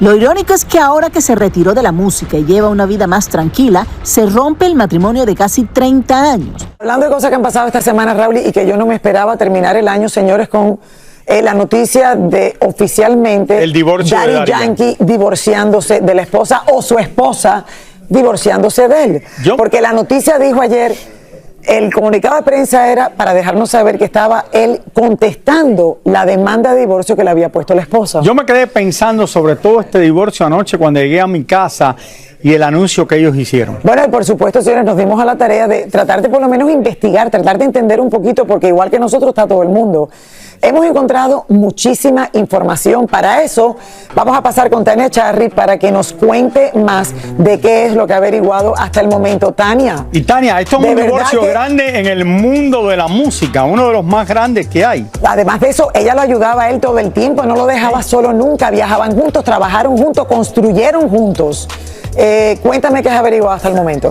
Lo irónico es que ahora que se retiró de la música y lleva una vida más tranquila, se rompe el matrimonio de casi 30 años. Hablando de cosas que han pasado esta semana, Raúl, y que yo no me esperaba terminar el año, señores, con la noticia de oficialmente el divorcio de Daddy Yankee divorciándose de la esposa o su esposa divorciándose de él. Porque la noticia dijo ayer, el comunicado de prensa era para dejarnos saber que estaba él contestando la demanda de divorcio que le había puesto la esposa. Yo me quedé pensando sobre todo este divorcio anoche cuando llegué a mi casa y el anuncio que ellos hicieron. Bueno, y por supuesto, señores, nos dimos a la tarea de tratar de por lo menos investigar, tratar de entender un poquito, porque igual que nosotros está todo el mundo. Hemos encontrado muchísima información. Para eso vamos a pasar con Tania Charry para que nos cuente más de qué es lo que ha averiguado hasta el momento. Tania. Y Tania, esto es un divorcio grande en el mundo de la música, uno de los más grandes que hay. Además de eso, ella lo ayudaba a él todo el tiempo, no lo dejaba solo nunca, viajaban juntos, trabajaron juntos, construyeron juntos. Cuéntame qué has averiguado hasta el momento.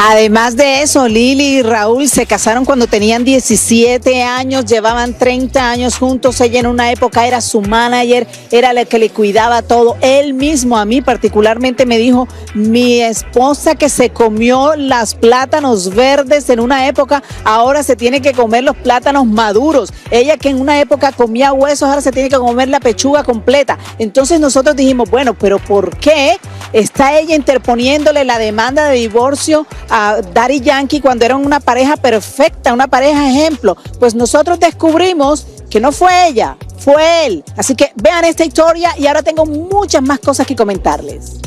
Además de eso, Lili y Raúl se casaron cuando tenían 17 años, llevaban 30 años juntos. Ella en una época era su manager, era la que le cuidaba todo. Él mismo, a mí particularmente, me dijo, mi esposa que se comió los plátanos verdes en una época, ahora se tiene que comer los plátanos maduros. Ella que en una época comía huesos, ahora se tiene que comer la pechuga completa. Entonces nosotros dijimos, bueno, pero ¿por qué está ella interponiéndole la demanda de divorcio a Daddy Yankee cuando eran una pareja perfecta, una pareja ejemplo? Pues nosotros descubrimos que no fue ella, fue él. Así que vean esta historia y ahora tengo muchas más cosas que comentarles.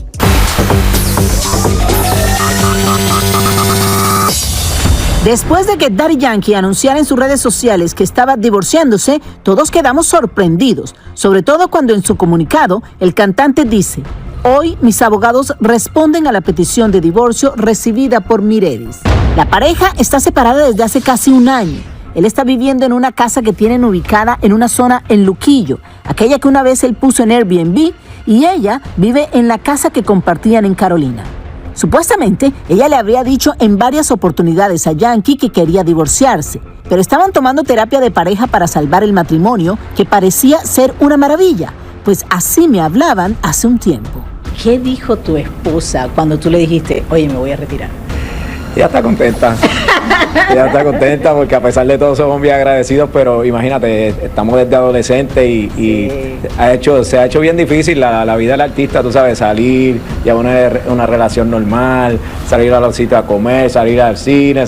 Después de que Daddy Yankee anunciara en sus redes sociales que estaba divorciándose, todos quedamos sorprendidos, sobre todo cuando en su comunicado el cantante dice: hoy mis abogados responden a la petición de divorcio recibida por Miredis. La pareja está separada desde hace casi un año. Él está viviendo en una casa que tienen ubicada en una zona en Luquillo, aquella que una vez él puso en Airbnb, y ella vive en la casa que compartían en Carolina. Supuestamente, ella le habría dicho en varias oportunidades a Yankee que quería divorciarse, pero estaban tomando terapia de pareja para salvar el matrimonio, que parecía ser una maravilla, pues así me hablaban hace un tiempo. ¿Qué dijo tu esposa cuando tú le dijiste, oye, me voy a retirar? Ella está contenta. Ella está contenta porque a pesar de todo somos bien agradecidos, pero imagínate, estamos desde adolescentes y se ha hecho bien difícil la vida del artista, tú sabes, salir, llevar una relación normal, salir a los sitios a comer, salir al cine,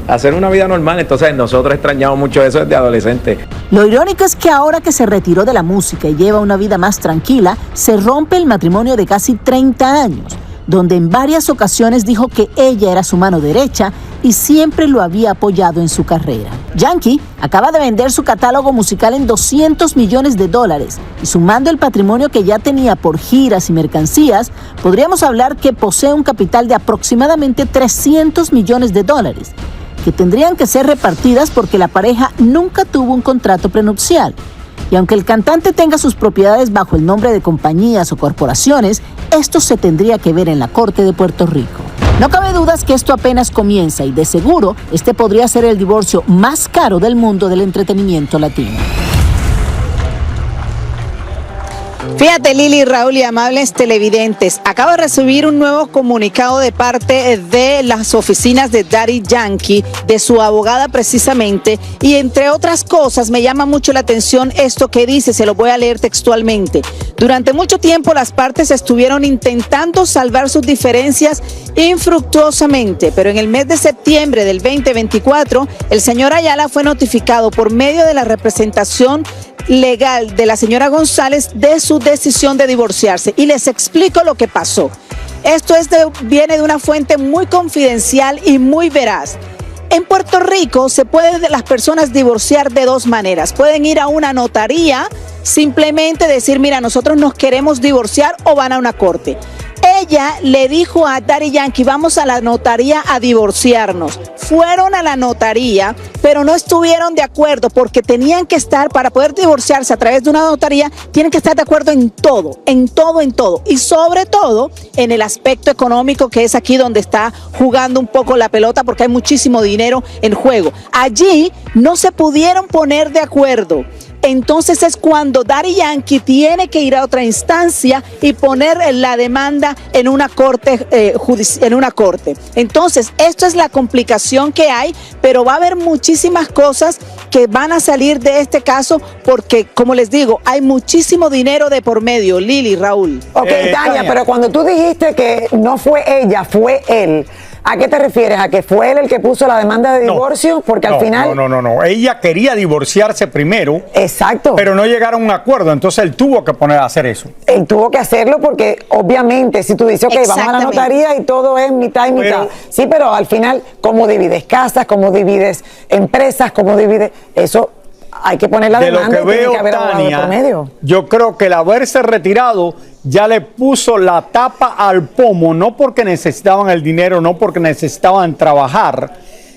hacer una vida normal. Entonces nosotros extrañamos mucho eso desde adolescentes. Lo irónico es que ahora que se retiró de la música y lleva una vida más tranquila, se rompe el matrimonio de casi 30 años. Donde en varias ocasiones dijo que ella era su mano derecha y siempre lo había apoyado en su carrera. Yankee acaba de vender su catálogo musical en $200 millones y sumando el patrimonio que ya tenía por giras y mercancías, podríamos hablar que posee un capital de aproximadamente $300 millones, que tendrían que ser repartidas porque la pareja nunca tuvo un contrato prenupcial. Y aunque el cantante tenga sus propiedades bajo el nombre de compañías o corporaciones, esto se tendría que ver en la Corte de Puerto Rico. No cabe dudas que esto apenas comienza y de seguro este podría ser el divorcio más caro del mundo del entretenimiento latino. Fíjate, Lili, Raúl y amables televidentes, acabo de recibir un nuevo comunicado de parte de las oficinas de Daddy Yankee, de su abogada precisamente, y entre otras cosas me llama mucho la atención esto que dice, se lo voy a leer textualmente. Durante mucho tiempo las partes estuvieron intentando salvar sus diferencias infructuosamente, pero en el mes de septiembre del 2024, el señor Ayala fue notificado por medio de la representación legal de la señora González de su decisión de divorciarse. Y les explico lo que pasó. Esto viene de una fuente muy confidencial y muy veraz. En Puerto Rico se pueden las personas divorciar de dos maneras. Pueden ir a una notaría, simplemente decir, mira, nosotros nos queremos divorciar, o van a una corte. Ella le dijo a Daddy Yankee, vamos a la notaría a divorciarnos. Fueron a la notaría, pero no estuvieron de acuerdo porque tenían que estar, para poder divorciarse a través de una notaría, tienen que estar de acuerdo en todo, en todo, en todo. Y sobre todo en el aspecto económico, que es aquí donde está jugando un poco la pelota porque hay muchísimo dinero en juego. Allí no se pudieron poner de acuerdo. entonces es cuando Daddy Yankee tiene que ir a otra instancia y poner la demanda en una corte Entonces, esto es la complicación que hay, pero va a haber muchísimas cosas que van a salir de este caso porque, como les digo, hay muchísimo dinero de por medio. Lili, Raúl. Ok, Tania, pero cuando tú dijiste que no fue ella, fue él, ¿a qué te refieres? ¿A que fue él el que puso la demanda de divorcio? Porque al final... No. Ella quería divorciarse primero. Exacto. Pero no llegaron a un acuerdo, entonces él tuvo que poner a hacer eso. Él tuvo que hacerlo porque, obviamente, si tú dices, ok, vamos a la notaría y todo es mitad y mitad. Sí, pero al final, ¿cómo divides casas? ¿Cómo divides empresas? ¿Cómo divides...? Eso hay que poner la demanda. De lo que veo, Tania, yo creo que el haberse retirado ya le puso la tapa al pomo, no porque necesitaban el dinero, no porque necesitaban trabajar,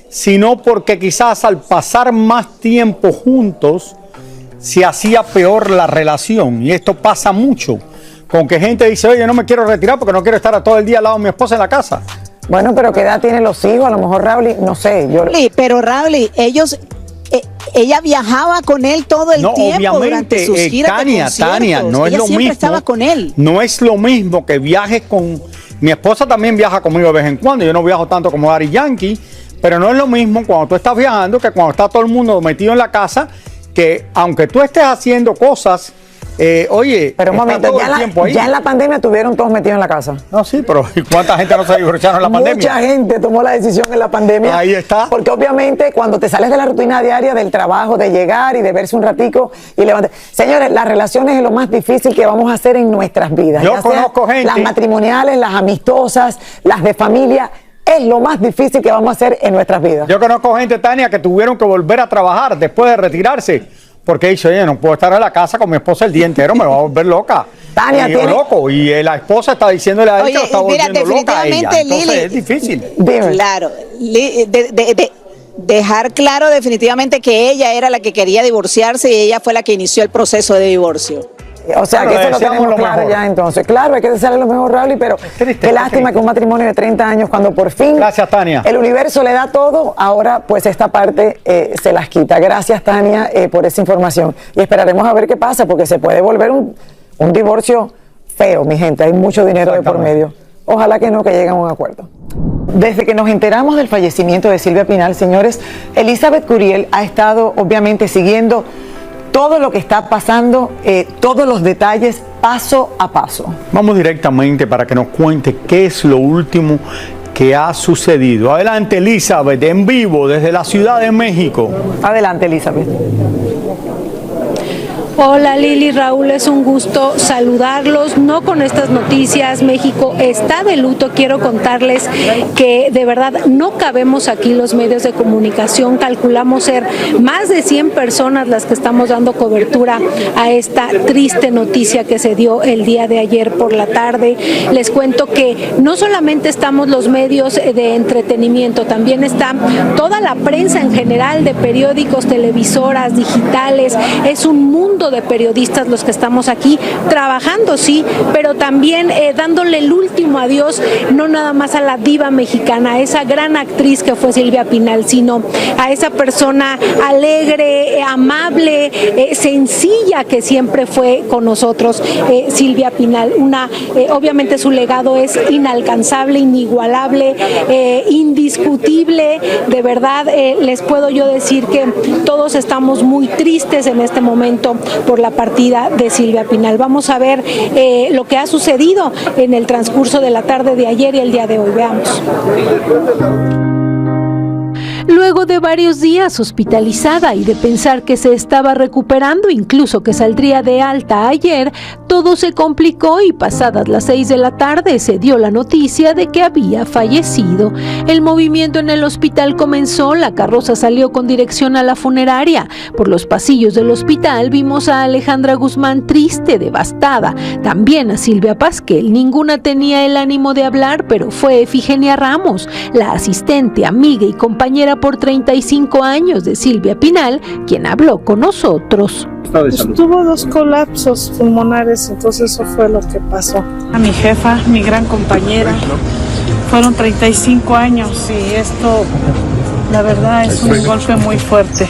sino porque quizás al pasar más tiempo juntos se hacía peor la relación. Y esto pasa mucho, con que gente dice, oye, no me quiero retirar porque no quiero estar todo el día al lado de mi esposa en la casa. Bueno, pero ¿qué edad tienen los hijos? A lo mejor Raúl, no sé. Pero Raúl, ella viajaba con él todo el tiempo durante sus giras de conciertos. Tania, no es ella lo siempre mismo. Estaba con él. No es lo mismo que viajes con... Mi esposa también viaja conmigo de vez en cuando. Yo no viajo tanto como Daddy Yankee, pero no es lo mismo cuando tú estás viajando que cuando está todo el mundo metido en la casa, que aunque tú estés haciendo cosas... oye, pero un momento, ya en la pandemia estuvieron todos metidos en la casa. No, sí, pero ¿cuánta gente no se divorciaron en la pandemia? Mucha gente tomó la decisión en la pandemia. Ahí está. Porque obviamente cuando te sales de la rutina diaria del trabajo, de llegar y de verse un ratico y levantar. Señores, las relaciones es lo más difícil que vamos a hacer en nuestras vidas. Yo conozco gente. Las matrimoniales, las amistosas, las de familia. Es lo más difícil que vamos a hacer en nuestras vidas. Yo conozco gente, Tania, que tuvieron que volver a trabajar después de retirarse. Porque dice, oye, no puedo estar en la casa con mi esposa el día entero, me va a volver loca. Tania, y yo loco. Y la esposa está diciéndole a él que lo está volviendo loca a ella. Entonces Lili, es difícil. Claro. Dejar claro definitivamente que ella era la que quería divorciarse y ella fue la que inició el proceso de divorcio. O sea, que eso lo tenemos claro ya entonces. Claro, hay que desearle lo mejor, Raúl, pero qué lástima que un matrimonio de 30 años, cuando por fin Gracias, Tania. El universo le da todo, ahora pues esta parte se las quita. Gracias, Tania, por esa información. Y esperaremos a ver qué pasa, porque se puede volver un divorcio feo, mi gente. Hay mucho dinero de por medio. Ojalá que no, que lleguen a un acuerdo. Desde que nos enteramos del fallecimiento de Silvia Pinal, señores, Elizabeth Curiel ha estado obviamente siguiendo todo lo que está pasando, todos los detalles, paso a paso. Vamos directamente para que nos cuente qué es lo último que ha sucedido. Adelante, Elizabeth, en vivo desde la Ciudad de México. Adelante, Elizabeth. Hola Lili, Raúl, es un gusto saludarlos, no con estas noticias. México está de luto. Quiero contarles que de verdad no cabemos aquí los medios de comunicación. Calculamos ser más de 100 personas las que estamos dando cobertura a esta triste noticia que se dio el día de ayer por la tarde. Les cuento que no solamente estamos los medios de entretenimiento, también está toda la prensa en general, de periódicos, televisoras, digitales. Es un mundo de periodistas los que estamos aquí trabajando, sí, pero también dándole el último adiós, no nada más a la diva mexicana, a esa gran actriz que fue Silvia Pinal, sino a esa persona alegre, amable, sencilla que siempre fue con nosotros, Silvia Pinal. Obviamente su legado es inalcanzable, inigualable, indiscutible. De verdad, les puedo yo decir que todos estamos muy tristes en este momento por la partida de Silvia Pinal. Vamos a ver lo que ha sucedido en el transcurso de la tarde de ayer y el día de hoy. Veamos. Luego de varios días hospitalizada y de pensar que se estaba recuperando, incluso que saldría de alta ayer, todo se complicó y pasadas las 6 de la tarde se dio la noticia de que había fallecido. El movimiento en el hospital comenzó, la carroza salió con dirección a la funeraria. Por los pasillos del hospital vimos a Alejandra Guzmán triste, devastada, también a Silvia Pasquel. Ninguna tenía el ánimo de hablar, pero fue Efigenia Ramos, la asistente, amiga y compañera por 35 años de Silvia Pinal, quien habló con nosotros. Pues tuvo 2 colapsos pulmonares, entonces eso fue lo que pasó. A mi jefa, mi gran compañera, fueron 35 años y esto, la verdad, es un golpe muy fuerte.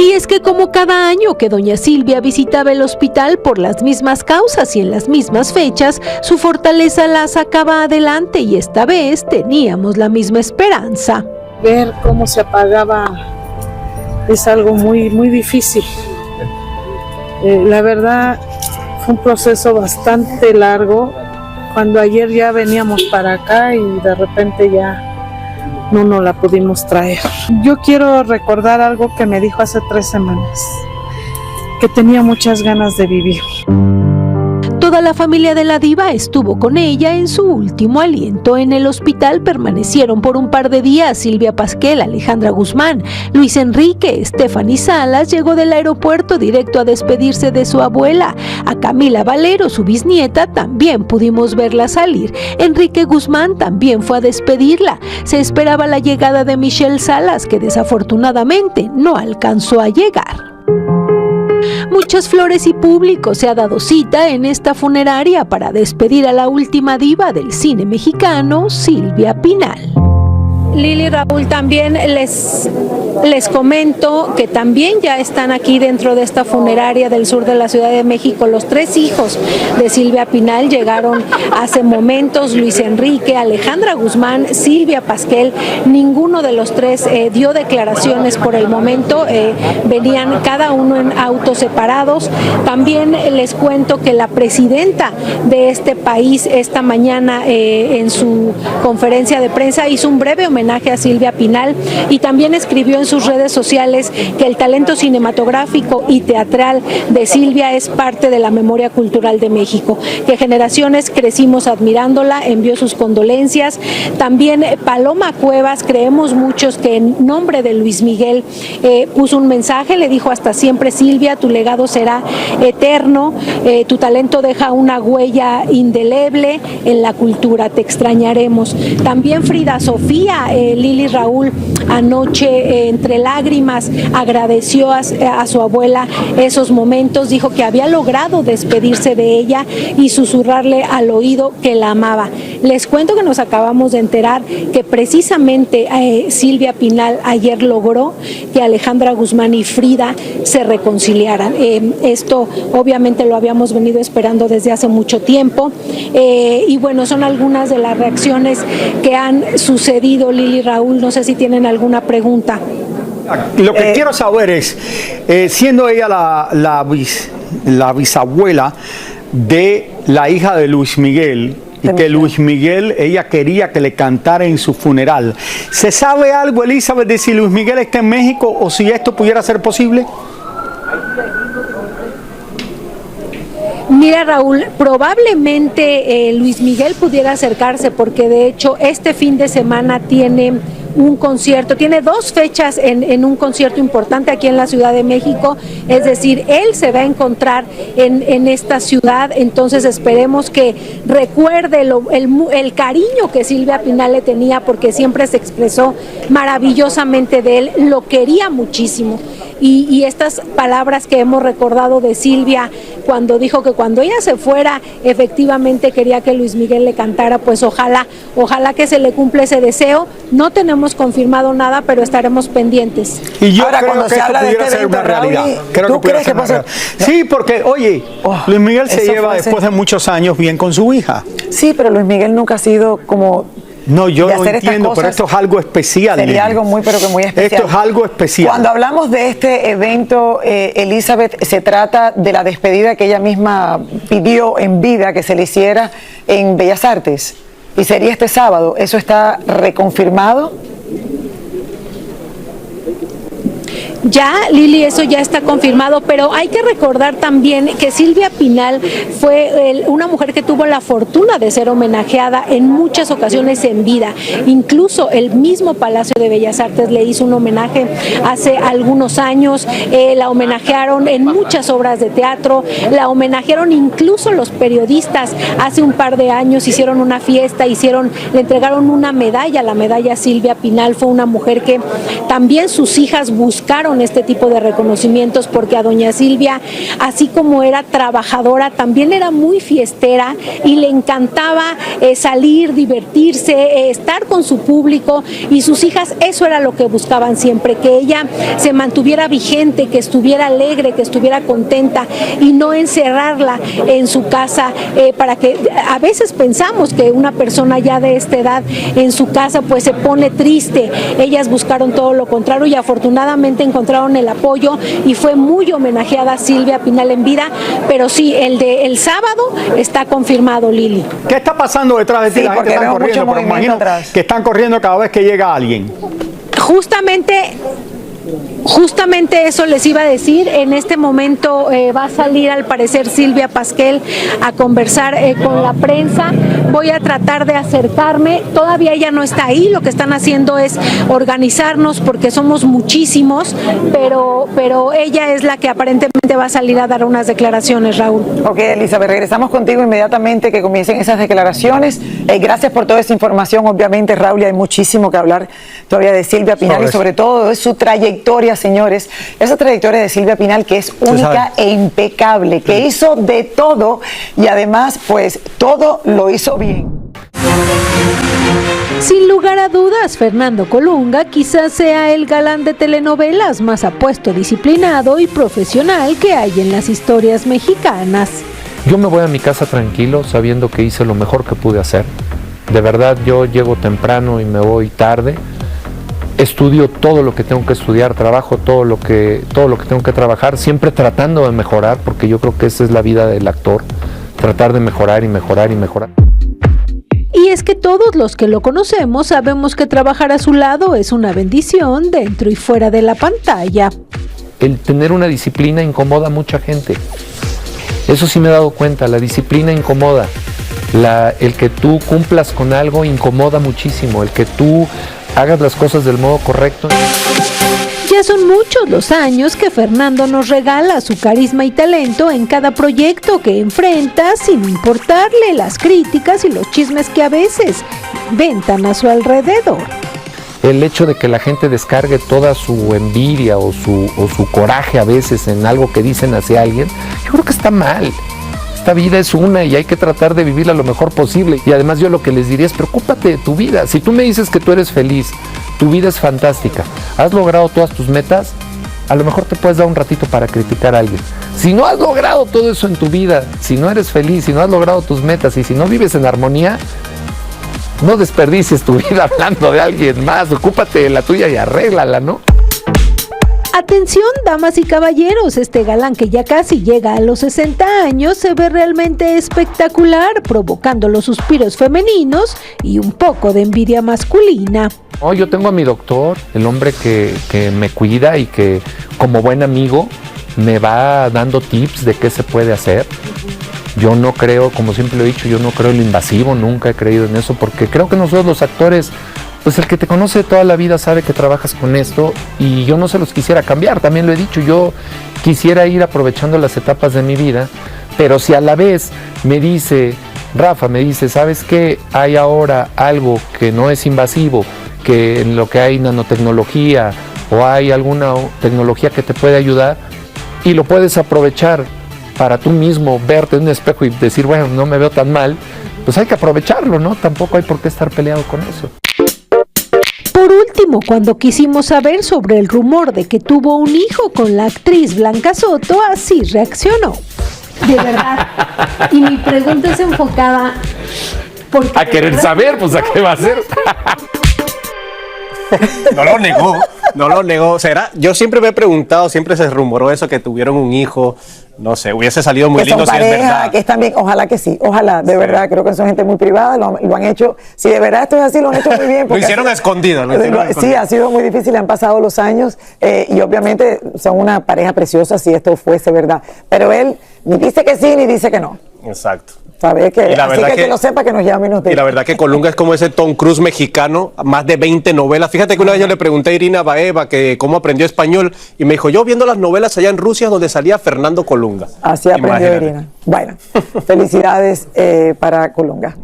Y es que como cada año que doña Silvia visitaba el hospital por las mismas causas y en las mismas fechas, su fortaleza la sacaba adelante y esta vez teníamos la misma esperanza. Ver cómo se apagaba es algo muy, muy difícil. La verdad fue un proceso bastante largo. Cuando ayer ya veníamos para acá y de repente ya no nos la pudimos traer. Yo quiero recordar algo que me dijo hace 3 semanas, que tenía muchas ganas de vivir. Toda la familia de la diva estuvo con ella en su último aliento. En el hospital permanecieron por un par de días Silvia Pasquel, Alejandra Guzmán, Luis Enrique. Stephanie Salas llegó del aeropuerto directo a despedirse de su abuela. A Camila Valero, su bisnieta, también pudimos verla salir. Enrique Guzmán también fue a despedirla. Se esperaba la llegada de Michelle Salas, que desafortunadamente no alcanzó a llegar. Muchas flores y público se ha dado cita en esta funeraria para despedir a la última diva del cine mexicano, Silvia Pinal. Lili, Raúl, también les comento que también ya están aquí dentro de esta funeraria del sur de la Ciudad de México. Los 3 hijos de Silvia Pinal llegaron hace momentos: Luis Enrique, Alejandra Guzmán, Silvia Pasquel. Ninguno de los 3 dio declaraciones por el momento. Venían cada uno en autos separados. También les cuento que la presidenta de este país esta mañana en su conferencia de prensa hizo un breve homenaje a Silvia Pinal y también escribió en sus redes sociales que el talento cinematográfico y teatral de Silvia es parte de la memoria cultural de México, que generaciones crecimos admirándola. Envió sus condolencias. También Paloma Cuevas, creemos muchos que en nombre de Luis Miguel puso un mensaje, le dijo: hasta siempre, Silvia, tu legado será eterno, tu talento deja una huella indeleble en la cultura, te extrañaremos. También Frida Sofía, Lili, Raúl, anoche entre lágrimas agradeció a su abuela esos momentos, dijo que había logrado despedirse de ella y susurrarle al oído que la amaba. Les cuento que nos acabamos de enterar que precisamente Silvia Pinal ayer logró que Alejandra Guzmán y Frida se reconciliaran. Esto obviamente lo habíamos venido esperando desde hace mucho tiempo y bueno, son algunas de las reacciones que han sucedido. Lili, Raúl, no sé si tienen alguna pregunta. Lo que quiero saber es, siendo ella la bisabuela de la hija de Luis Miguel, y que Luis Miguel, ella quería que le cantara en su funeral, ¿se sabe algo, Elizabeth, de si Luis Miguel está en México o si esto pudiera ser posible? Mira, Raúl, probablemente Luis Miguel pudiera acercarse, porque de hecho este fin de semana tiene un concierto, tiene 2 fechas en un concierto importante aquí en la Ciudad de México, es decir, él se va a encontrar en esta ciudad. Entonces esperemos que recuerde el cariño que Silvia Pinal le tenía, porque siempre se expresó maravillosamente de él, lo quería muchísimo. Y estas palabras que hemos recordado de Silvia cuando dijo que cuando ella se fuera efectivamente quería que Luis Miguel le cantara, pues ojalá que se le cumpla ese deseo. No tenemos confirmado nada, pero estaremos pendientes. Y yo ahora, creo cuando que se esto habla de pudiera este ser una evento, realidad. Raúl, ¿tú crees que pasa? Sí, porque, oye, Luis Miguel se lleva después de muchos años bien con su hija. Sí, pero Luis Miguel nunca ha sido como... No, yo lo entiendo, pero esto es algo especial. Sería algo muy, pero que muy especial. Esto es algo especial. Cuando hablamos de este evento, Elizabeth, se trata de la despedida que ella misma pidió en vida que se le hiciera en Bellas Artes. Y sería este sábado. ¿Eso está reconfirmado? Ya, Lili, eso ya está confirmado, pero hay que recordar también que Silvia Pinal fue una mujer que tuvo la fortuna de ser homenajeada en muchas ocasiones en vida. Incluso el mismo Palacio de Bellas Artes le hizo un homenaje hace algunos años, la homenajearon en muchas obras de teatro, la homenajearon incluso los periodistas. Hace un par de años hicieron una fiesta, le entregaron una medalla, la medalla Silvia Pinal. Fue una mujer que también sus hijas buscaron dieron este tipo de reconocimientos, porque a doña Silvia, así como era trabajadora, también era muy fiestera y le encantaba salir, divertirse, estar con su público, y sus hijas eso era lo que buscaban siempre, que ella se mantuviera vigente, que estuviera alegre, que estuviera contenta, y no encerrarla en su casa, para que a veces pensamos que una persona ya de esta edad en su casa pues se pone triste. Ellas buscaron todo lo contrario y afortunadamente encontraron el apoyo, y fue muy homenajeada Silvia Pinal en vida. Pero sí, el de el sábado está confirmado, Lili. ¿Qué está pasando detrás de ti? Sí, La gente porque está veo corriendo, mucho pero imagino atrás. que están corriendo cada vez que llega alguien. Justamente eso les iba a decir. En este momento va a salir al parecer Silvia Pasquel a conversar con la prensa. Voy a tratar de acercarme. Todavía ella no está ahí. Lo que están haciendo es organizarnos porque somos muchísimos, pero ella es la que aparentemente va a salir a dar unas declaraciones, Raúl. Ok, Elizabeth, regresamos contigo inmediatamente que comiencen esas declaraciones. Gracias por toda esa información. Obviamente, Raúl, hay muchísimo que hablar todavía de Silvia Pinal y sobre todo de su trayectoria, señores. Esa trayectoria de Silvia Pinal que es única e impecable, que hizo de todo y además, pues, todo lo hizo bien. Sin lugar a dudas, Fernando Colunga quizás sea el galán de telenovelas más apuesto, disciplinado y profesional que hay en las historias mexicanas. Yo me voy a mi casa tranquilo, sabiendo que hice lo mejor que pude hacer. De verdad, yo llego temprano y me voy tarde. Estudio todo lo que tengo que estudiar, trabajo todo lo que tengo que trabajar, siempre tratando de mejorar, porque yo creo que esa es la vida del actor, tratar de mejorar y mejorar y mejorar. Y es que todos los que lo conocemos sabemos que trabajar a su lado es una bendición dentro y fuera de la pantalla. El tener una disciplina incomoda a mucha gente. Eso sí me he dado cuenta, la disciplina incomoda. El que tú cumplas con algo incomoda muchísimo, el que tú hagas las cosas del modo correcto. Ya son muchos los años que Fernando nos regala su carisma y talento en cada proyecto que enfrenta, sin importarle las críticas y los chismes que a veces ventan a su alrededor. El hecho de que la gente descargue toda su envidia o su coraje a veces en algo que dicen hacia alguien, yo creo que está mal. Esta vida es una y hay que tratar de vivirla lo mejor posible. Y además yo lo que les diría es preocúpate de tu vida. Si tú me dices que tú eres feliz, tu vida es fantástica, has logrado todas tus metas, a lo mejor te puedes dar un ratito para criticar a alguien. Si no has logrado todo eso en tu vida, si no eres feliz, si no has logrado tus metas y si no vives en armonía, no desperdicies tu vida hablando de alguien más. Ocúpate de la tuya y arréglala, ¿no? Atención, damas y caballeros, este galán que ya casi llega a los 60 años se ve realmente espectacular, provocando los suspiros femeninos y un poco de envidia masculina. Oh, yo tengo a mi doctor, el hombre que me cuida y que como buen amigo me va dando tips de qué se puede hacer. Yo no creo, como siempre lo he dicho, yo no creo en lo invasivo, nunca he creído en eso, porque creo que nosotros los actores, pues el que te conoce toda la vida sabe que trabajas con esto y yo no se los quisiera cambiar, también lo he dicho, yo quisiera ir aprovechando las etapas de mi vida, pero si a la vez me dice, Rafa, me dice, ¿sabes qué? Hay ahora algo que no es invasivo, que en lo que hay nanotecnología o hay alguna tecnología que te puede ayudar y lo puedes aprovechar para tú mismo verte en un espejo y decir, bueno, no me veo tan mal, pues hay que aprovecharlo, ¿no? Tampoco hay por qué estar peleado con eso. Por último, cuando quisimos saber sobre el rumor de que tuvo un hijo con la actriz Blanca Soto, así reaccionó. De verdad. Y mi pregunta es enfocada... A querer saber, pues ¿a qué va a ser? No lo negó. ¿Será? Yo siempre me he preguntado, siempre se rumoró eso, que tuvieron un hijo. No sé, hubiese salido muy lindo si es verdad. Que están bien, ojalá que sí, ojalá, de verdad, creo que son gente muy privada, lo han hecho, si de verdad esto es así, lo han hecho muy bien. Lo hicieron escondido. Sí, ha sido muy difícil, han pasado los años y obviamente son una pareja preciosa si esto fuese verdad, pero él ni dice que sí ni dice que no. Exacto. ¿Sabes? Así que lo sepa, que nos llame y nos diga. Y la verdad que Colunga es como ese Tom Cruise mexicano, más de 20 novelas. Fíjate que una vez yo le pregunté a Irina Baeva que cómo aprendió español y me dijo, yo viendo las novelas allá en Rusia donde salía Fernando Colunga. Así aprendió Irina. Bueno, felicidades para Colunga.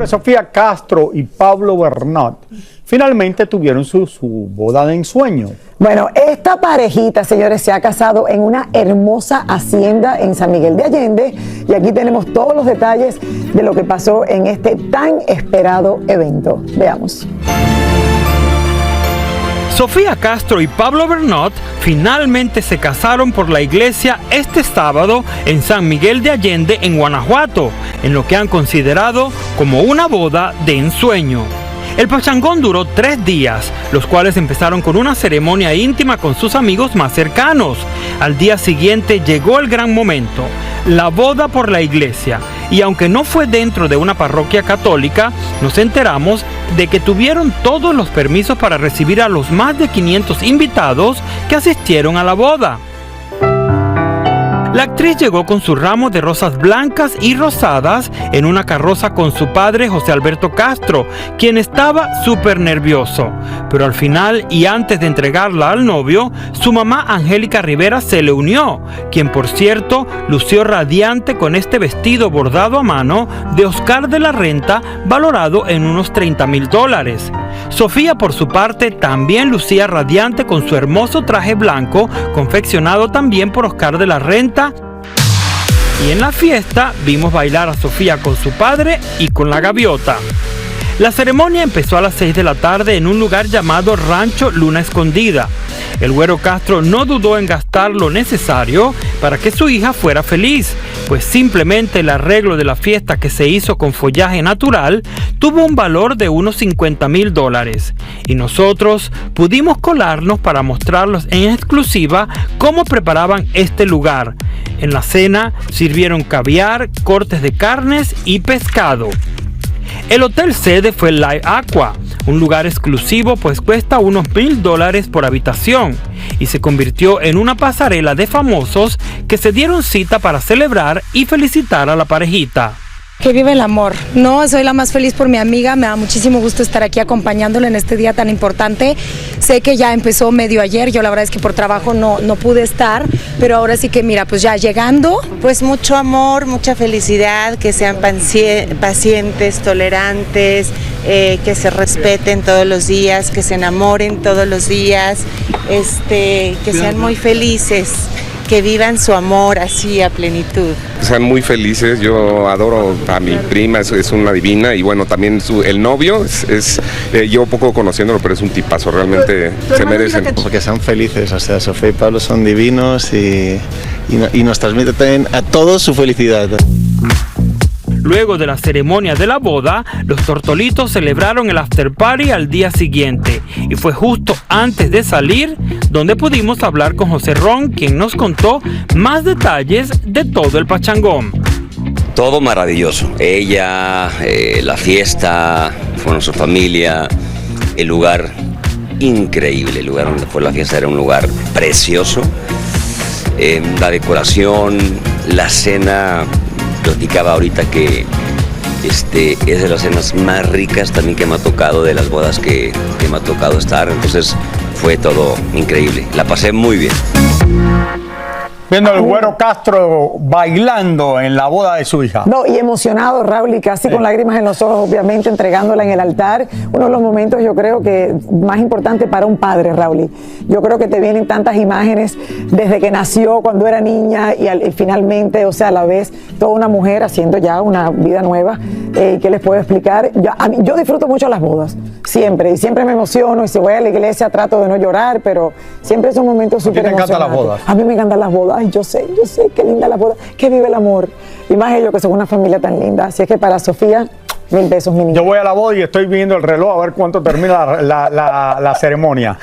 Sofía Castro y Pablo Bernat finalmente tuvieron su boda de ensueño. Bueno, esta parejita, señores, se ha casado en una hermosa hacienda en San Miguel de Allende y aquí tenemos todos los detalles de lo que pasó en este tan esperado evento. Veamos. Sofía Castro y Pablo Bernat finalmente se casaron por la iglesia este sábado en San Miguel de Allende, en Guanajuato, en lo que han considerado como una boda de ensueño. El pachangón duró 3 días, los cuales empezaron con una ceremonia íntima con sus amigos más cercanos. Al día siguiente llegó el gran momento, la boda por la iglesia. Y aunque no fue dentro de una parroquia católica, nos enteramos de que tuvieron todos los permisos para recibir a los más de 500 invitados que asistieron a la boda. La actriz llegó con su ramo de rosas blancas y rosadas en una carroza con su padre José Alberto Castro, quien estaba súper nervioso. Pero al final, y antes de entregarla al novio, su mamá Angélica Rivera se le unió, quien por cierto lució radiante con este vestido bordado a mano de Oscar de la Renta, valorado en unos $30,000. Sofía, por su parte, también lucía radiante con su hermoso traje blanco, confeccionado también por Oscar de la Renta. Y en la fiesta vimos bailar a Sofía con su padre y con la gaviota. La ceremonia empezó a las 6 de la tarde en un lugar llamado Rancho Luna Escondida. El güero Castro no dudó en gastar lo necesario para que su hija fuera feliz, pues simplemente el arreglo de la fiesta, que se hizo con follaje natural, tuvo un valor de unos $50,000. Y nosotros pudimos colarnos para mostrarlos en exclusiva cómo preparaban este lugar. En la cena sirvieron caviar, cortes de carnes y pescado. El hotel sede fue Live Aqua, un lugar exclusivo pues cuesta unos $1,000 por habitación, y se convirtió en una pasarela de famosos que se dieron cita para celebrar y felicitar a la parejita. Que vive el amor. No, soy la más feliz por mi amiga, me da muchísimo gusto estar aquí acompañándola en este día tan importante. Sé que ya empezó medio ayer, yo la verdad es que por trabajo no pude estar, pero ahora sí que mira, pues ya llegando. Pues mucho amor, mucha felicidad, que sean pacientes, tolerantes, que se respeten todos los días, que se enamoren todos los días, que sean muy felices, que vivan su amor así a plenitud. Sean muy felices, yo adoro a mi prima, es una divina, y bueno, también el novio, yo poco conociéndolo, pero es un tipazo, realmente se merecen. Que sean felices, o sea, Sofía y Pablo son divinos y nos transmiten también a todos su felicidad. Luego de la ceremonia de la boda, los tortolitos celebraron el after party al día siguiente, y fue justo antes de salir donde pudimos hablar con José Ron, quien nos contó más detalles de todo el pachangón. Todo maravilloso, ella, la fiesta, con su familia, el lugar increíble, el lugar donde fue la fiesta era un lugar precioso, la decoración, la cena. Platicaba ahorita que es de las cenas más ricas también que me ha tocado, de las bodas que me ha tocado estar, entonces fue todo increíble, la pasé muy bien. Viendo al güero Castro bailando en la boda de su hija. No, y emocionado, Raúl, y casi con lágrimas en los ojos, obviamente, entregándola en el altar. Uno de los momentos, yo creo que más importante para un padre, Raúl. Yo creo que te vienen tantas imágenes desde que nació, cuando era niña, y finalmente, o sea, a la vez, toda una mujer haciendo ya una vida nueva. ¿Qué les puedo explicar? Yo disfruto mucho las bodas, siempre, y siempre me emociono, y si voy a la iglesia trato de no llorar, pero siempre son momentos súper emocionantes. ¿A ti te encantan las bodas? A mí me encantan las bodas. Ay, yo sé, qué linda la boda, que vive el amor. Y más ellos que son una familia tan linda. Así es que para Sofía, 1000 besos, mi niña. Yo voy a la boda y estoy viendo el reloj a ver cuánto termina la ceremonia.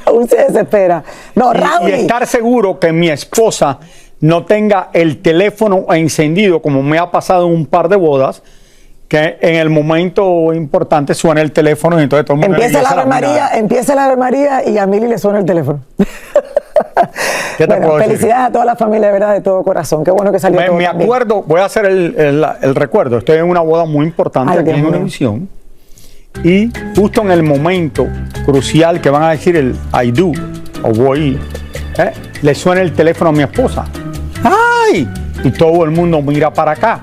Raúl se desespera. No, Raúl. Y estar seguro que mi esposa no tenga el teléfono encendido, como me ha pasado en un par de bodas, que en el momento importante suena el teléfono y entonces todo el mundo empieza la Ave María y a Mili le suena el teléfono. Bueno, felicidades a toda la familia, de verdad, de todo corazón. Qué bueno que salió todo. Me acuerdo, voy a hacer el recuerdo. Estoy en una boda muy importante aquí en Univisión, y justo en el momento crucial que van a decir el I do o voy, le suena el teléfono a mi esposa. ¡Ay! Y todo el mundo mira para acá.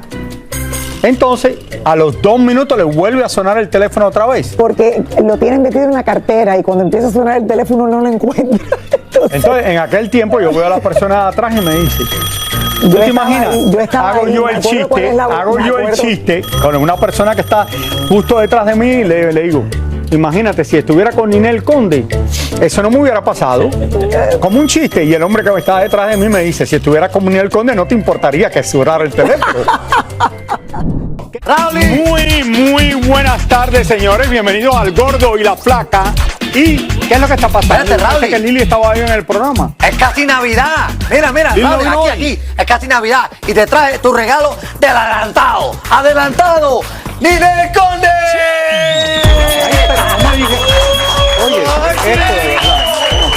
Entonces, a los 2 minutos le vuelve a sonar el teléfono otra vez. Porque lo tienen metido en una cartera y cuando empieza a sonar el teléfono no lo encuentra. Entonces, en aquel tiempo yo veo a la persona de atrás y me dice, ¿tú te imaginas? Hago yo el chiste con una persona que está justo detrás de mí y le digo, imagínate, si estuviera con Ninel Conde, eso no me hubiera pasado. Como un chiste. Y el hombre que estaba detrás de mí me dice, si estuviera con Ninel Conde, no te importaría que sonara el teléfono. Muy buenas tardes, señores. Bienvenidos al Gordo y la Flaca. ¿Y qué es lo que está pasando? Espérate, que Lili estaba ahí en el programa. Es casi Navidad. Mira, Raúl, aquí. Es casi Navidad. Y te traje tu regalo del adelantado. ¡Adelantado! ¡Ninel Conde! Oye,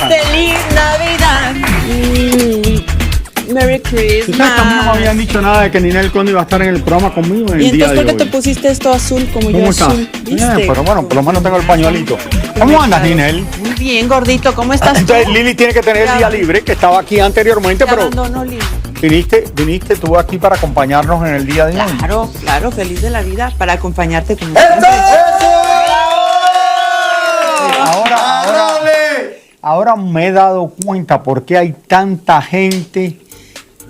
¡Feliz Navidad! Merry Christmas. ¿Tú sabes que a mí no me habían dicho nada de que Ninel Conde iba a estar en el programa conmigo en el día de hoy? ¿Y entonces por qué te pusiste esto azul como yo azul? ¿Viste? Pero bueno, por lo menos tengo el pañuelito. ¿Cómo andas, Ninel? Muy bien, gordito. ¿Cómo estás Entonces tú? Lili tiene que tener el día libre, que estaba aquí anteriormente, pero Lili. viniste tú aquí para acompañarnos en el día de hoy. Claro, feliz de la vida para acompañarte como Ahora me he dado cuenta por qué hay tanta gente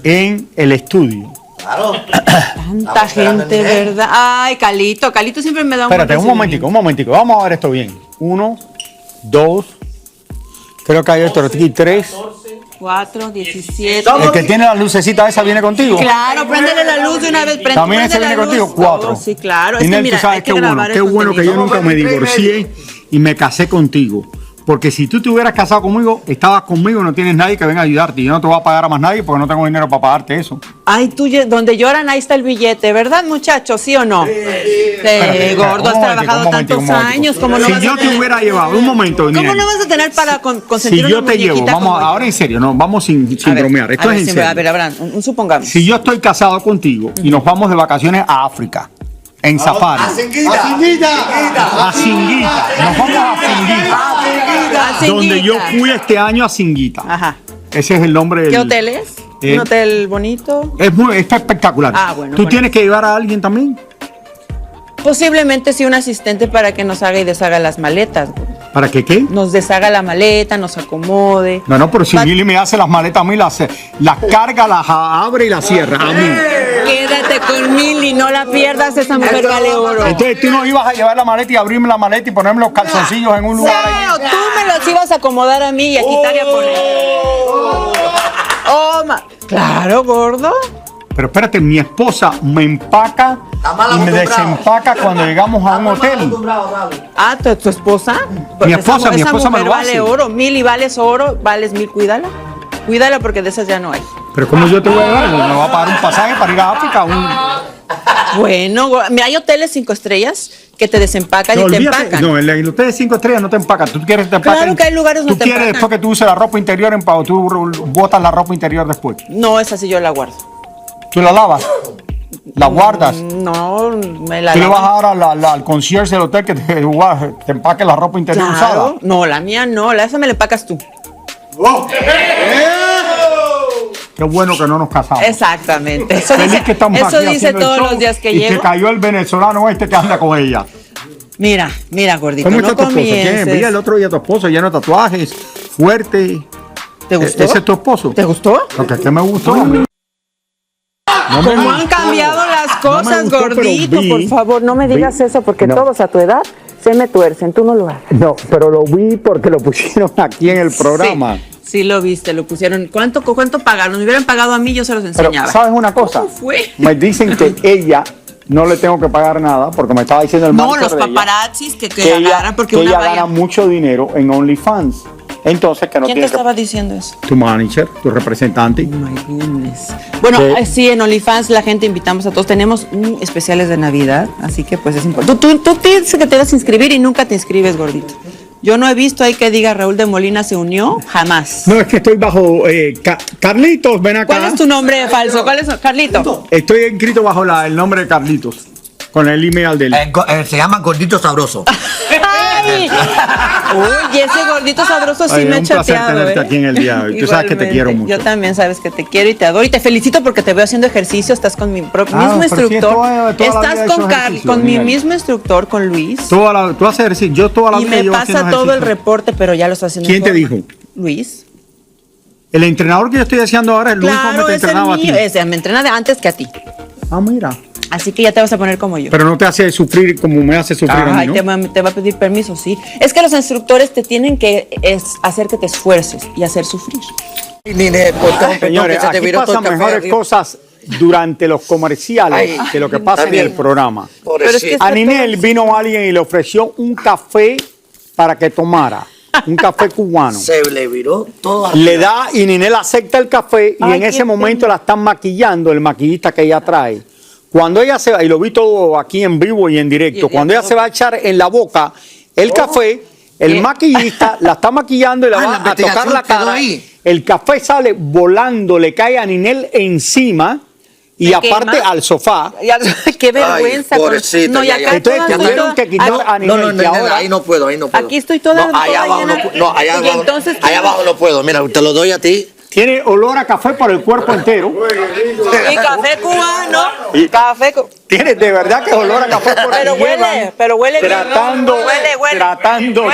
en el estudio. Claro. Tanta gente, ¿verdad? Ay, Calito siempre me da un Espérate, un momentico. Vamos a ver esto bien. 1, 2, creo que hay otro aquí, 3. 4, 17. El que tiene la lucecita esa viene contigo. Claro, préndele la luz de una vez. También ese viene contigo, 4. Sí, claro. Ninel, tú sabes qué bueno que yo nunca me divorcié y me casé contigo. Porque si tú te hubieras casado conmigo, estabas conmigo, no tienes nadie que venga a ayudarte. Y yo no te voy a pagar a más nadie porque no tengo dinero para pagarte eso. Ay, tú, donde lloran, ahí está el billete, ¿verdad, muchachos? ¿Sí o no? Sí, gordo, has trabajado tantos años. ¿Cómo no si vas yo a te tener... hubiera llevado, un momento, ¿Cómo Ninel, no vas a tener para consentir si yo una te llevo, muñequita vamos, ahora en serio, no, vamos sin bromear. Esto es en serio. A ver, Abraham, un supongamos. Si yo estoy casado contigo y nos vamos de vacaciones a África, en safari. A Singuita. Nos vamos a Singuita. Donde yo fui este año a Singuita. Ajá. Ese es el nombre del... ¿Qué hotel es? ¿Un hotel bonito? Está espectacular. Bueno. ¿Tú tienes que llevar a alguien también? Posiblemente sí, un asistente para que nos haga y deshaga las maletas. ¿Para que qué? Nos deshaga la maleta, nos acomode. No, pero si Lili me hace las maletas a mí, las carga, las abre y las cierra a mí. Quédate con Mili, no la pierdas, esa mujer vale oro. Entonces tú no ibas a llevar la maleta y abrirme la maleta y ponerme los calzoncillos en un lugar ahí. No, tú me los ibas a acomodar a mí y a quitar y a poner. Claro, gordo. Pero espérate, mi esposa me empaca y me desempaca cuando llegamos a un hotel. Ah, ¿tu esposa? Mi esposa me lo vale hace. oro, Mili, vales oro, vales 1000, cuídala. Cuídala porque de esas ya no hay. Pero ¿cómo yo te voy a llevar? ¿Me va a pagar un pasaje para ir a África? Bueno, mira, hay hoteles 5 estrellas que te desempacan y te empacan. No, el hotel de 5 estrellas no te empacan. Tú quieres que te empacan. Claro que hay lugares donde te empacan. Tú quieres después que tú uses la ropa interior, tú botas la ropa interior después. No, esa sí yo la guardo. ¿Tú la lavas? ¿La guardas? No, me la ¿Tú le lavo. vas a dar al concierge del hotel que te empaque la ropa interior usada? No, la mía no, esa me la empacas tú. Qué bueno que no nos casamos. Exactamente. Eso Feliz dice, que estamos eso aquí dice haciendo el todos show los días que y llego. que cayó el venezolano que anda con ella. Mira, gordito, ¿Cómo está no tu esposo? comiences. Vi el otro día a tu esposo lleno de tatuajes, fuerte. ¿Te gustó? ¿Ese es tu esposo? ¿Te gustó? Lo que me gustó. ¿Cómo han cambiado las cosas, gordito? Por favor, no me digas eso porque todos a tu edad se me tuercen. Tú no lo hagas. No, pero lo vi porque lo pusieron aquí en el programa. Sí, lo viste, lo pusieron. ¿Cuánto pagaron? Me hubieran pagado a mí, yo se los Pero, enseñaba. ¿sabes una cosa? ¿Cómo fue? Me dicen que ella no le tengo que pagar nada porque me estaba diciendo el manager No, los de ella paparazzis que ella agarran porque que una ella vaya. gana mucho dinero en OnlyFans. Entonces, que no ¿Quién te tiene que... estaba diciendo eso? Tu manager, tu representante. Bueno, sí, en OnlyFans la gente invitamos a todos. Tenemos especiales de Navidad, así que pues es importante. Tú dices que te vas a inscribir y nunca te inscribes, gordito. Yo no he visto ahí que diga Raúl de Molina se unió, jamás. No, es que estoy bajo... Carlitos, ven acá. ¿Cuál es tu nombre falso? ¿Cuál es? Carlito. Estoy inscrito bajo el nombre de Carlitos, con el email de él. Se llama Gordito Sabroso. ¡Ay, ¡Ay! Uy, ese gordito sabroso sí me ha chateado. Un placer tenerte aquí en el día de hoy. Tú sabes que te quiero mucho. Yo también sabes que te quiero y te adoro. Y te felicito porque te veo haciendo ejercicio. Estás con mi mismo instructor. Estás con mi mismo instructor, con Luis. Tú haces ejercicio. Yo toda la vida y me pasa todo el reporte, pero ya lo estás haciendo. ¿Quién te dijo? Luis. El entrenador que yo estoy haciendo ahora es Luis, como te entrenaba a ti. Me entrena de antes que a ti. Ah, mira. Así que ya te vas a poner como yo. Pero no te hace sufrir como me hace sufrir a mí, ¿no? Te va a pedir permiso, sí. Es que los instructores te tienen que hacer que te esfuerces y hacer sufrir. Señores, aquí pasan mejores cosas durante los comerciales que lo que pasa en el programa. A Ninel vino alguien y le ofreció un café para que tomara. Un café cubano. Se le viró todo. Le da y Ninel acepta el café y en ese momento la están maquillando, el maquillista que ella trae. Cuando ella se va, y lo vi todo aquí en vivo y en directo, cuando ella se va a echar en la boca el café, el maquillista la está maquillando y la va a tocar la cara. El café sale volando, le cae a Ninel encima. Y aparte al sofá. Qué vergüenza. Pobrecita, no, y acá entonces tuvieron que quitar a Ninel. No, ahí no puedo. Aquí estoy toda. Allá abajo no puedo. Mira, te lo doy a ti. Tiene olor a café por el cuerpo entero. Y café cubano. Tiene de verdad que olor a café por el pero huele tratando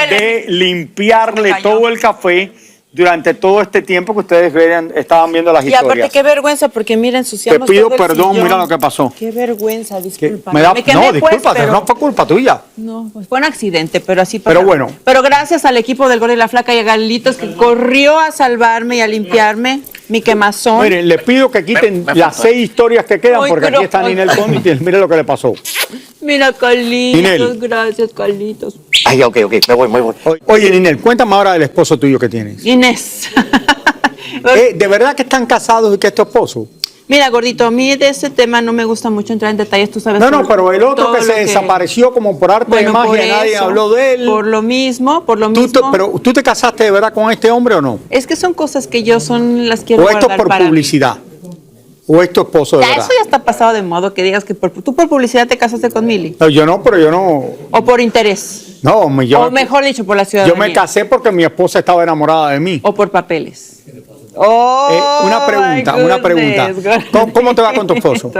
de limpiarle todo el café durante todo este tiempo que ustedes estaban viendo las historias. Y aparte, qué vergüenza, porque mira, ensuciamos. Te pido perdón, mira lo que pasó. Qué vergüenza, disculpa. No, discúlpate, no fue culpa tuya. No, pues fue un accidente, pero así pasó. Pero bueno. Pero gracias al equipo del Gordo y la Flaca y a Galitos que corrió a salvarme y a limpiarme mi quemazón. Miren, le pido que quiten las 6 historias que quedan, porque aquí está Ninel Conde y mire lo que le pasó. Mira, Carlitos, gracias, Carlitos. Ay, ok, me voy. Oye, Ninel, cuéntame ahora del esposo tuyo que tienes. Inés. ¿De verdad que están casados y que es tu esposo? Mira, gordito, a mí de ese tema no me gusta mucho entrar en detalles, tú sabes. No, pero el otro que se desapareció como por arte de magia, nadie habló de él. Por lo mismo. ¿Pero tú te casaste de verdad con este hombre o no? Es que son cosas que yo las quiero guardar para mí. ¿O esto por publicidad? ¿O es tu esposo de verdad? Eso ya está pasado de modo que digas que tú por publicidad te casaste con Mili. No, yo no, pero yo no. ¿O por interés? No, o mejor dicho, por la ciudadanía. Yo me casé porque mi esposa estaba enamorada de mí. ¿O por papeles? Una pregunta. ¿Cómo te va con tu esposo?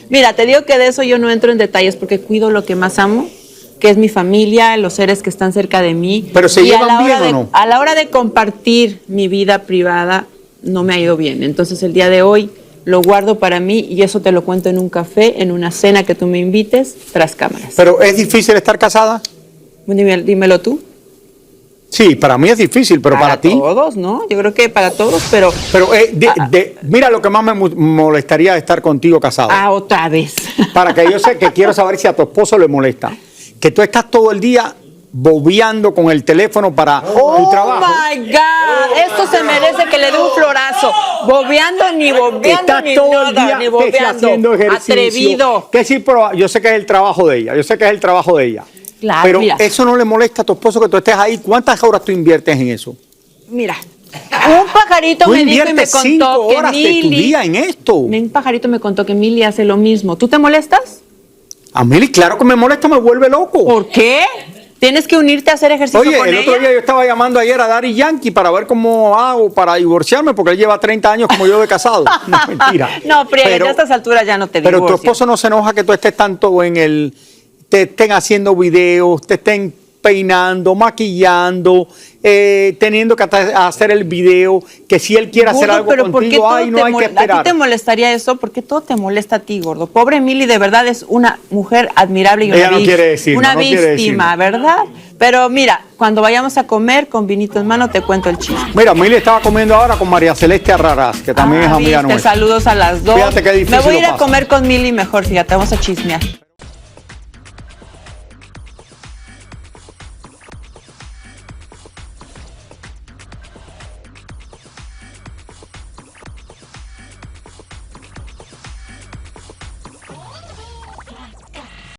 Mira, te digo que de eso yo no entro en detalles porque cuido lo que más amo, que es mi familia, los seres que están cerca de mí. ¿Pero se llevan bien o no? A la hora de compartir mi vida privada, no me ha ido bien. Entonces el día de hoy lo guardo para mí y eso te lo cuento en un café, en una cena que tú me invites, tras cámaras. ¿Pero es difícil estar casada? Dímelo tú. Sí, para mí es difícil, pero para ti. Para todos, ¿no? Yo creo que para todos, pero. Pero mira lo que más me molestaría de estar contigo casado. Otra vez. Para que yo sé que quiero saber si a tu esposo le molesta. Que tú estás todo el día bobeando con el teléfono para tu trabajo. ¡Oh, my God! Esto se merece que le dé un florazo. Bobeando, ni Estás ni todo nada, el día ni bobeando. haciendo ejercicio. Atrevido. Que sí, pero yo sé que es el trabajo de ella. Claro, pero mira. eso no le molesta a tu esposo que tú estés ahí. ¿Cuántas horas tú inviertes en eso? Mira, un pajarito me dijo y me contó 5 horas de tu día en esto. Un pajarito me contó que Mili hace lo mismo. ¿Tú te molestas? A Mili, claro que me molesta, me vuelve loco. ¿Por qué? Tienes que unirte a hacer ejercicio con ella. Oye, el otro día yo estaba llamando ayer a Daddy Yankee para ver cómo hago para divorciarme, porque él lleva 30 años como yo de casado. No, mentira. No, Priega, a estas alturas ya no te divorcias. Pero tu esposo no se enoja que tú estés tanto te estén haciendo videos, te estén peinando, maquillando, teniendo que hacer el video, que si él quiere hacer algo contigo, no hay que esperar. ¿A ti te molestaría eso? Porque todo te molesta a ti, gordo. Pobre Mili, de verdad es una mujer admirable y ella no quiere decirlo, una víctima, ¿verdad? Pero mira, cuando vayamos a comer con vinito en mano te cuento el chisme. Mira, Mili estaba comiendo ahora con María Celeste Arrarás, que también es amiga nuestra. Saludos a las dos. Fíjate qué difícil. Me voy a ir a comer con Mili mejor, fíjate, vamos a chismear.